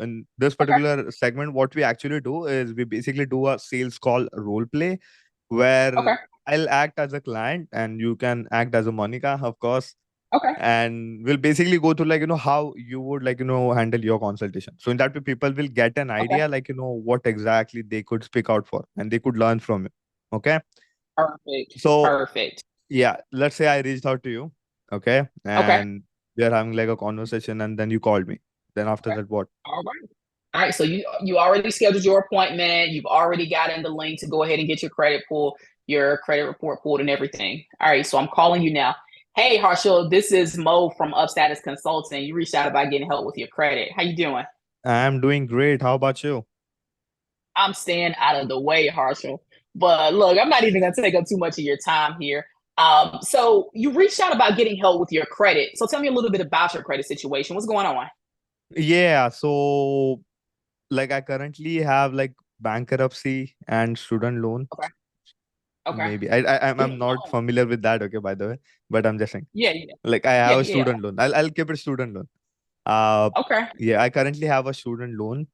In this Okay. particular segment, what we actually do is we basically do a sales call role play where Okay. I'll act as a client and you can act as a Monica, of course. Okay. And we'll basically go through how you would handle your consultation. So in that way, people will get an Okay. idea what exactly they could speak out for and they could learn from it. Okay. Perfect. So Perfect. yeah, let's say I reached out to you. Okay. Okay. And we are having like a conversation and then you called me. Then after Okay. that, what? All right. All right. So you already scheduled your appointment. You've already gotten the link to go ahead and get your credit report pulled and everything. All right. So I'm calling you now. Hey, Harshal, this is Mo from Upstatus Consulting. You reached out about getting help with your credit. How you doing? I'm doing great. How about you? I'm staying out of the way, Harshal. But look, I'm not even going to take up too much of your time here. So you reached out about getting help with your credit. So tell me a little bit about your credit situation. What's going on? Yeah, so I currently have like bankruptcy and student loan. Okay. Okay. Maybe I'm Student not loan. familiar with that, okay, by the way, but I'm just saying. Yeah, yeah, Like I have yeah, a yeah. student loan. I'll keep it student loan. Uh Okay. yeah, I currently have a student loan.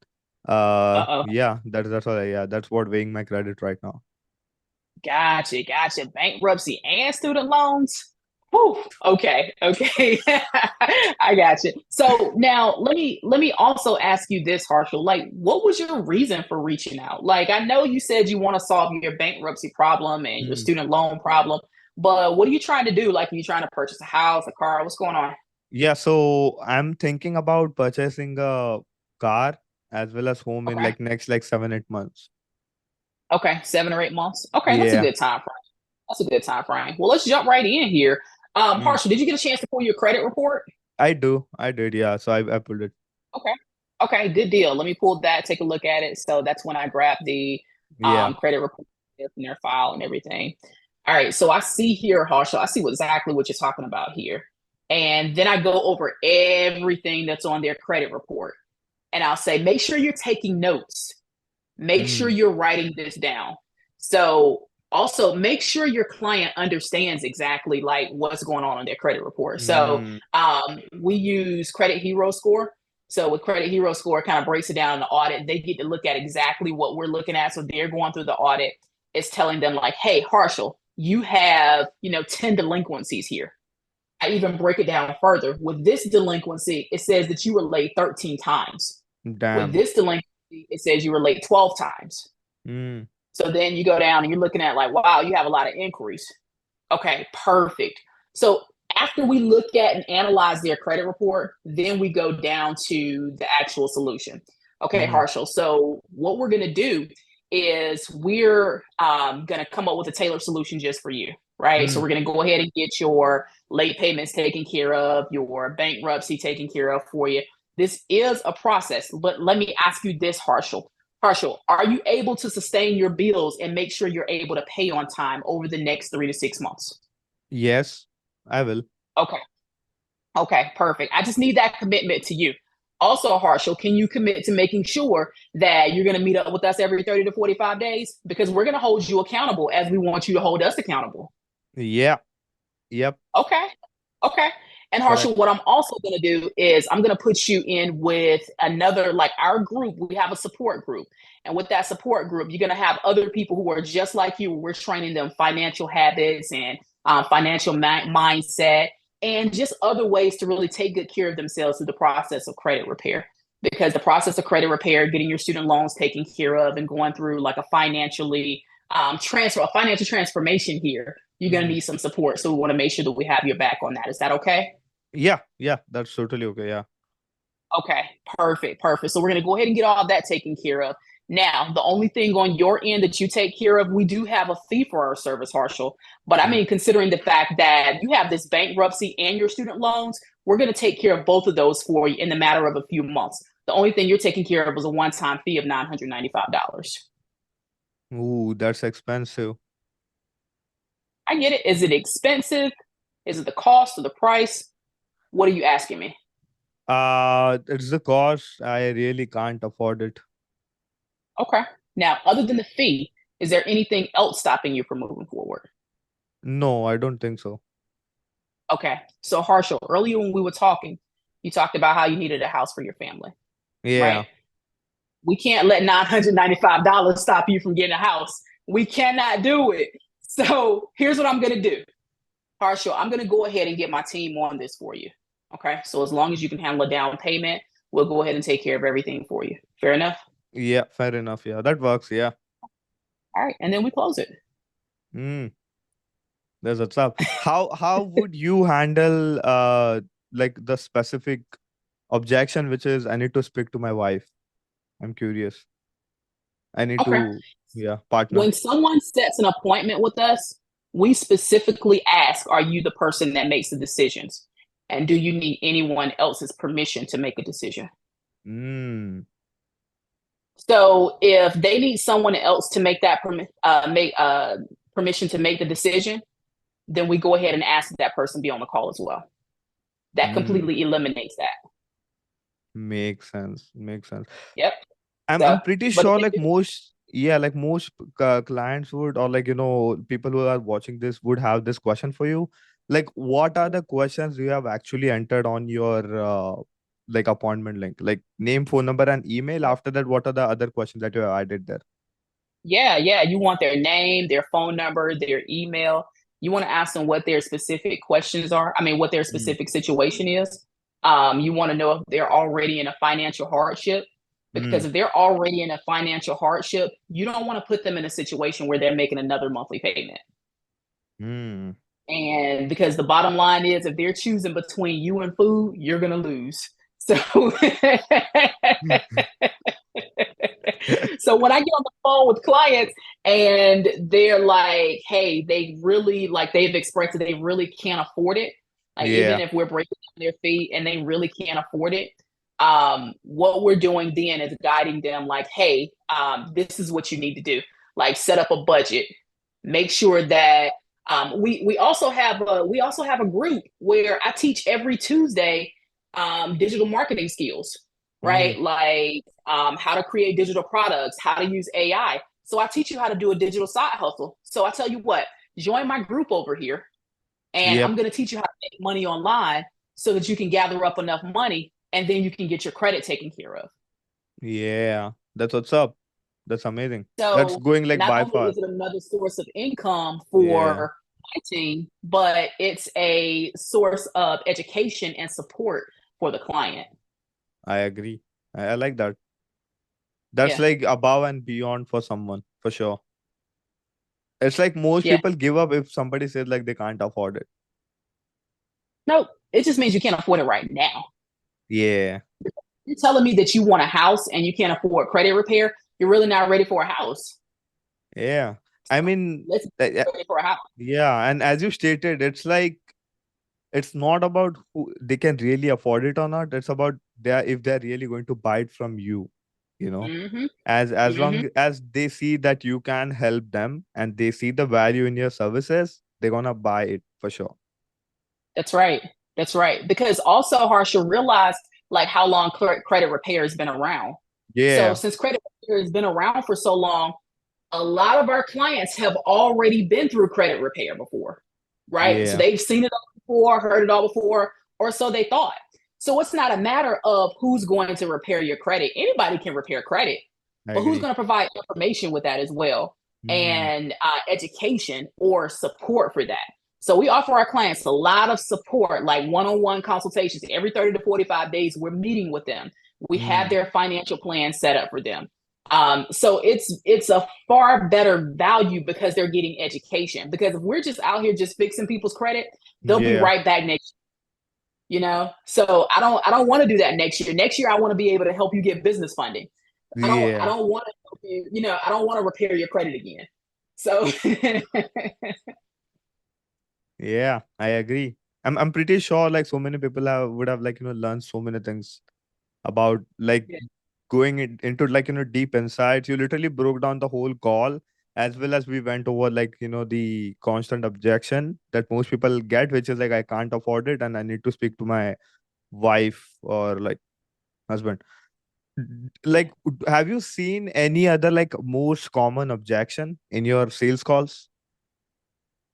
Uh-oh. Yeah, that's all. Yeah, that's what weighing my credit right now. Gotcha, gotcha. Bankruptcy and student loans. Whew. Okay, okay. I got you. So now let me also ask you this, Harshal. Like, what was your reason for reaching out? Like, I know you said you want to solve your bankruptcy problem and your Mm. student loan problem, but what are you trying to do? Like, are you trying to purchase a house, a car? What's going on? Yeah, so I'm thinking about purchasing a car as well as home in Okay. like next like 7-8 months. Okay, 7 or 8 months. Okay, that's a Yeah. good time frame. That's a good time frame. Well, let's jump right in here. Mm. Harshal, did you get a chance to pull your credit report? I did, yeah. So I pulled it. Okay. Okay, good deal. Let me pull that, take a look at it. So that's when I grab the Yeah. credit report in their file and everything. All right, so I see here, Harshal, I see exactly what you're talking about here. And then I go over everything that's on their credit report. And I'll say, make sure you're taking notes. Make sure Mm. you're writing this down. So also make sure your client understands exactly like what's going on their credit report. So Mm. we use Credit Hero Score. So with Credit Hero Score, it kind of breaks it down in the audit. They get to look at exactly what we're looking at. So they're going through the audit. It's telling them like, hey, Harshal, you have 10 delinquencies here. I even break it down further. With this delinquency, it says that you were late 13 times. With Damn. this delinquency, it says you were late 12 times. Mm. So then you go down and you're looking at like, wow, you have a lot of inquiries. Okay, perfect. So after we look at and analyze their credit report, then we go down to the actual solution. Okay, Mm. Harshal. So what we're going to do is we're going to come up with a tailored solution just for you, right? So Mm. we're going to go ahead and get your late payments taken care of, your bankruptcy taken care of for you. This is a process, but let me ask you this, Harshal. Harshal, are you able to sustain your bills and make sure you're able to pay on time over the next 3 to 6 months? Yes, I will. Okay. Okay, perfect. I just need that commitment to you. Also, Harshal, can you commit to making sure that you're going to meet up with us every 30 to 45 days? Because we're going to hold you accountable as we want you to hold us accountable. Yeah. Yep. Okay. Okay. And Correct. Harshal, what I'm also going to do is I'm going to put you in with another, like our group. We have a support group. And with that support group, you're going to have other people who are just like you. We're training them financial habits and financial mindset and just other ways to really take good care of themselves through the process of credit repair. Because the process of credit repair, getting your student loans taken care of and going through like a a financial transformation here, you're going to Mm. need some support. So we want to make sure that we have your back on that. Is that okay? Yeah. Yeah. That's totally okay. Yeah. Okay, perfect, perfect. So we're going to go ahead and get all of that taken care of. Now, the only thing on your end that you take care of, we do have a fee for our service, Harshal. But I Mm. mean, considering the fact that you have this bankruptcy and your student loans, we're going to take care of both of those for you in the matter of a few months. The only thing you're taking care of is a one-time fee of $995. Ooh, that's expensive. I get it. Is it expensive? Is it the cost or the price? What are you asking me? It's the cost. I really can't afford it. Okay. Now, other than the fee, is there anything else stopping you from moving forward? No, I don't think so. Okay. So, Harshal, earlier when we were talking, you talked about how you needed a house for your family. Yeah. right? We can't let $995 stop you from getting a house. We cannot do it. So here's what I'm going to do. Partial, I'm going to go ahead and get my team on this for you. Okay. So as long as you can handle a down payment, we'll go ahead and take care of everything for you. Fair enough? Yeah. Fair enough. Yeah. That works. Yeah. All right. And then we close it. Mm, that's what's up. How would you handle like the specific objection, which is I need to speak to my wife? I'm curious. I need Okay. to, yeah, partner. When someone sets an appointment with us, we specifically ask, are you the person that makes the decisions? And do you need anyone else's permission to make a decision? Mm, So if they need someone else to make that permission to make the decision, then we go ahead and ask that person be on the call as well. That mm, completely eliminates that. makes sense. Makes sense. Yep. I'm So, pretty but the sure thing like is, most, yeah, like most clients would, or like people who are watching this would have this question for you. Like, what are the questions you have actually entered on your like appointment link? Like name, phone number, and email. After that, what are the other questions that you have added there? yeah, you want their name, their phone number, their email. You want to ask them what their specific questions are. I mean, what their Mm, specific situation is. You want to know if they're already in a financial hardship. Because mm, if they're already in a financial hardship, you don't want to put them in a situation where they're making another monthly payment. mm. And because the bottom line is, if they're choosing between you and food, you're going to lose. So, so when I get on the phone with clients and they're like, hey, they really like they've expressed that they really can't afford it. Like even Yeah. if we're breaking down their fee and they really can't afford it, what we're doing then is guiding them like, hey, this is what you need to do. Like set up a budget, make sure that we also have a group where I teach every Tuesday digital marketing skills, Mm, right? Like how to create digital products, how to use AI. So I teach you how to do a digital side hustle. So I tell you what, join my group over here, and I'm yep. going to teach you how to make money online so that you can gather up enough money and then you can get your credit taken care of. Yeah. That's what's up. That's amazing. That's So going like not by only far. is it another source of income Yeah. for my team, but it's a source of education and support for the client. I agree. I like that. That's Yeah. like above and beyond for someone, for sure. It's like most Yeah. people give up if somebody says like they can't afford it. No, it just means you can't afford it right now. Yeah. You're telling me that you want a house and you can't afford credit repair. You're really not ready for a house. Yeah. I mean, Let's get ready for a house. yeah. And as you stated, it's like, it's not about who they can really afford it or not. It's about if they're really going to buy it from you, you know, Mm-hmm. as Mm-hmm. long as they see that you can help them and they see the value in your services, they're gonna buy it for sure. That's right. That's right. Because also, Harsha realized like how long credit repair has been around. So Yeah. since credit repair has been around for so long, a lot of our clients have already been through credit repair before, right? So Yeah. they've seen it all before, heard it all before, or so they thought. So it's not a matter of who's going to repair your credit. Anybody can repair credit, I but who's agree. going to provide information with that as well Mm, and education or support for that? So we offer our clients a lot of support, like one-on-one consultations. Every 30 to 45 days, we're meeting with them. We have mm, their financial plan set up for them. So it's a far better value because they're getting education. Because if we're just out here just fixing people's credit, they'll be yeah. right back next year, you know. So I don't want to do that next year. Next year I want to be able to help you get business funding. I Yeah. don't want to help you, you know, I don't want to repair your credit again. So Yeah. I agree. I'm pretty sure like so many people would have like learned so many things about like yeah, going into like deep insights. You literally broke down the whole call, as well as we went over like the constant objection that most people get, which is like I can't afford it and I need to speak to my wife or like husband. yeah. Like, have you seen any other like most common objection in your sales calls?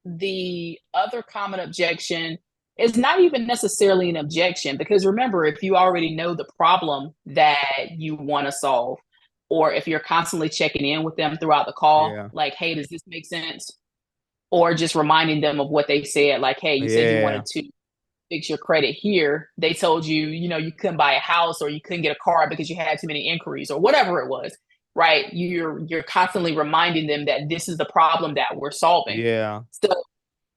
The other common objection. It's not even necessarily an objection because remember, if you already know the problem that you want to solve, or if you're constantly checking in with them throughout the call, Yeah. like, hey, does this make sense? Or just reminding them of what they said, like, hey, you said you Yeah. wanted to fix your credit here. They told you, you couldn't buy a house or you couldn't get a car because you had too many inquiries or whatever it was, right? You're constantly reminding them that this is the problem that we're solving. Yeah. So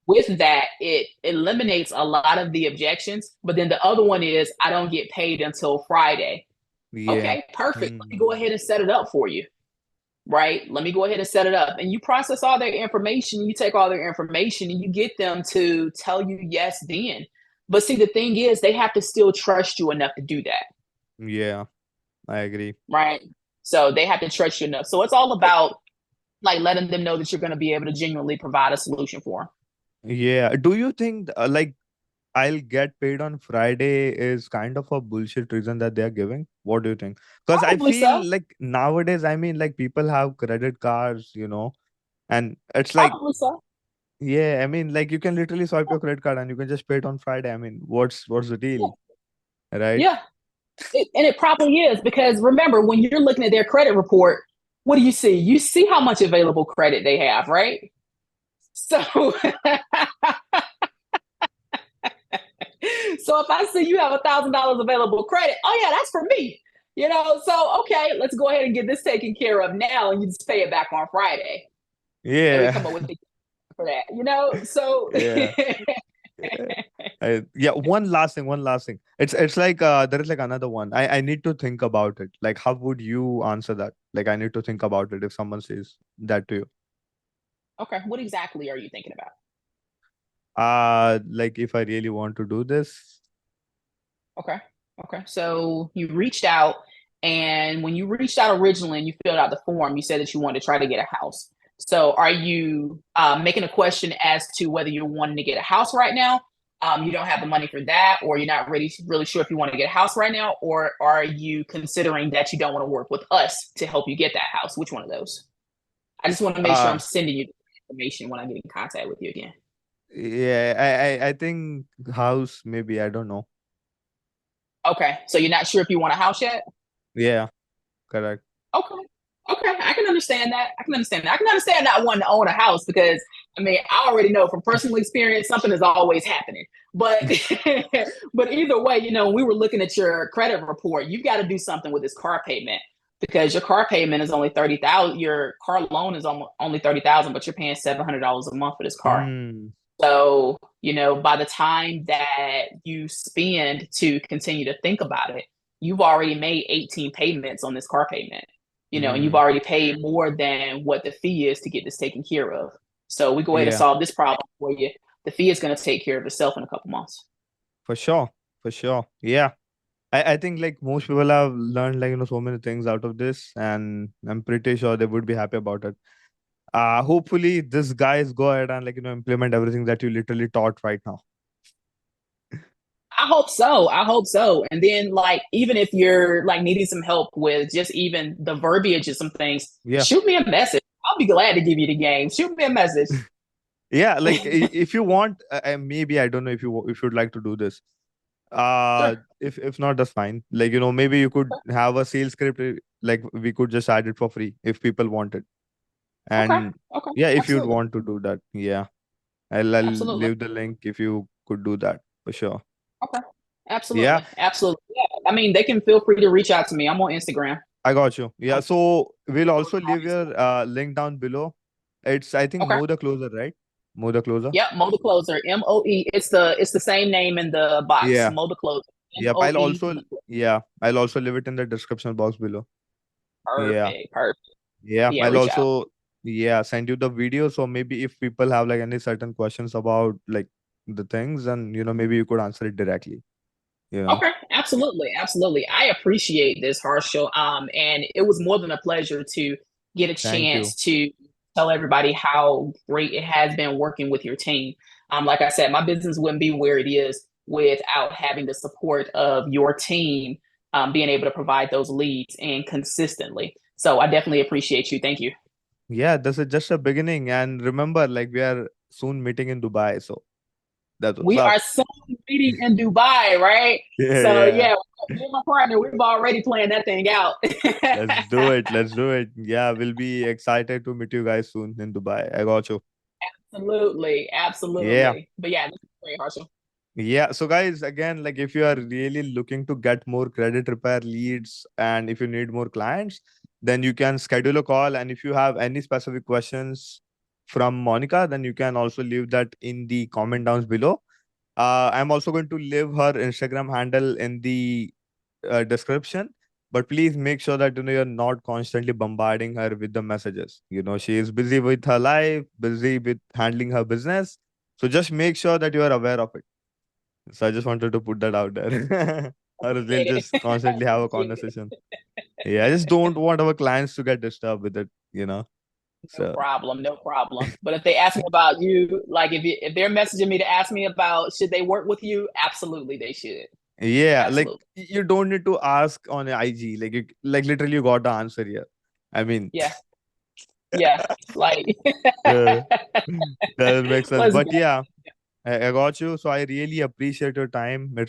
with that, it eliminates a lot of the objections. But then the other one is, I don't get paid until Friday. Yeah. Okay, perfect. Let me go Hmm. ahead and set it up for you. Right? Let me go ahead and set it up. And you process all their information, you take all their information and you get them to tell you yes then. But see, the thing is, they have to still trust you enough to do that. Yeah. I agree. Right? So they have to trust you enough. So it's all about like letting them know that you're going to be able to genuinely provide a solution for them. Yeah. Do you think like I'll get paid on Friday is kind of a bullshit reason that they're giving? What do you think? Because I Probably feel so. like nowadays, I mean, like people have credit cards, and it's like, Probably so. yeah, I mean, like you can literally swipe your credit card and you can just pay it on Friday. I mean, what's the deal, Yeah. right? Yeah. And it probably is because remember, when you're looking at their credit report, what do you see? You see how much available credit they have, right? So, so if I see you have $1,000 available credit, oh yeah, that's for me. So okay, let's go ahead and get this taken care of now, and you just pay it back on Friday, and we Yeah. come up with the for that. So Yeah. Yeah. Yeah, one last thing. It's like there is like another one. I need to think about it. Like, how would you answer that? Like, I need to think about it if someone says that to you. okay, what exactly are you thinking about? Like if I really want to do this. Okay. Okay. So you reached out, and when you reached out originally and you filled out the form, you said that you wanted to try to get a house. So are you making a question as to whether you're wanting to get a house right now? You don't have the money for that, or you're not really sure if you want to get a house right now, or are you considering that you don't want to work with us to help you get that house? Which one of those? I just want to make sure I'm Uh sending you the information when I get in contact with you again. yeah, I think house maybe, I don't know. Okay. So you're not sure if you want a house yet? Yeah, correct. Okay. Okay. I can understand that. I can understand that. I can understand not wanting to own a house because I mean I already know from personal experience something is always happening. But but either way, when we were looking at your credit report, you've got to do something with this car payment because your car payment is only 30,000. Your car loan is only 30,000, but you're paying $700 a month for this car. Hmm. So, by the time that you spend to continue to think about it, you've already made 18 payments on this car payment, and you've Hmm. already paid more than what the fee is to get this taken care of. So we go ahead and Yeah, solve this problem for you. The fee is going to take care of itself in a couple months. for sure. For sure. Yeah. I think like most people have learned like so many things out of this, and I'm pretty sure they would be happy about it. Hopefully this guys go ahead and like implement everything that you literally taught right now. I hope so. I hope so. And then, like, even if you're like needing some help with just even the verbiage of some things, Yeah. shoot me a message. I'll be glad to give you the game. Shoot me a message. Yeah, like if you want, maybe I don't know if you'd like to do this. Sure. If not, that's fine. Like maybe you could have a sales script. Like we could just add it for free if people want it. Okay. And Okay. yeah, if you'd Absolutely. want to do that, yeah, I'll Absolutely. leave the link if you could do that for sure. Okay. Yeah, Absolutely. Absolutely. Yeah. I mean, they can feel free to reach out to me. I'm on Instagram. I got you. Yeah, I'm so we'll on also leave Instagram. your link down below. It's I think Okay. Mo the Closer, right? Mo the Closer. Yep. Mo the Closer. MOE. It's the same name in the box. Yeah. Mo the Closer. Yep. MOE. I'll also leave it in the description box below. Yeah. Perfect. Perfect. Yeah. Yeah. I'll Reach out. also send you the video. So maybe if people have like any certain questions about like the things, and maybe you could answer it directly. You know. Okay, absolutely, absolutely. I appreciate this, Harshal. And it was more than a pleasure to get a Thank you. chance to tell everybody how great it has been working with your team. Like I said, my business wouldn't be where it is without having the support of your team, being able to provide those leads and consistently. So I definitely appreciate you. Thank you. Yeah, this is just a beginning. And remember, like we are soon meeting in Dubai. So That's what's We up. are soon meeting in Dubai, right? Yeah, So yeah. yeah, me and my partner, we've already planned that thing out. Let's do it. Let's do it. Yeah, we'll be excited to meet you guys soon in Dubai. I got you. Absolutely, Yeah. absolutely. But yeah, this is great, Harshal. Yeah. So guys, again, like if you are really looking to get more credit repair leads and if you need more clients, then you can schedule a call. And if you have any specific questions from Monica, then you can also leave that in the comment downs below. I'm also going to leave her Instagram handle in the description. But please make sure that you're not constantly bombarding her with the messages. She is busy with her life, busy with handling her business. So just make sure that you are aware of it. So I just wanted to put that out there. Or else they'll Appreciate it. just constantly have a Appreciate it. conversation. Yeah, I just don't want our clients to get disturbed with it. No So problem, no problem. But if they ask me about you, like if they're messaging me to ask me about should they work with you, absolutely they should. yeah, like Absolutely. you don't need to ask on IG. Like literally you got the answer here. I mean, Yeah. Yeah. Like uh, that makes sense. let's But go. yeah, I got you. So I really appreciate your time. It's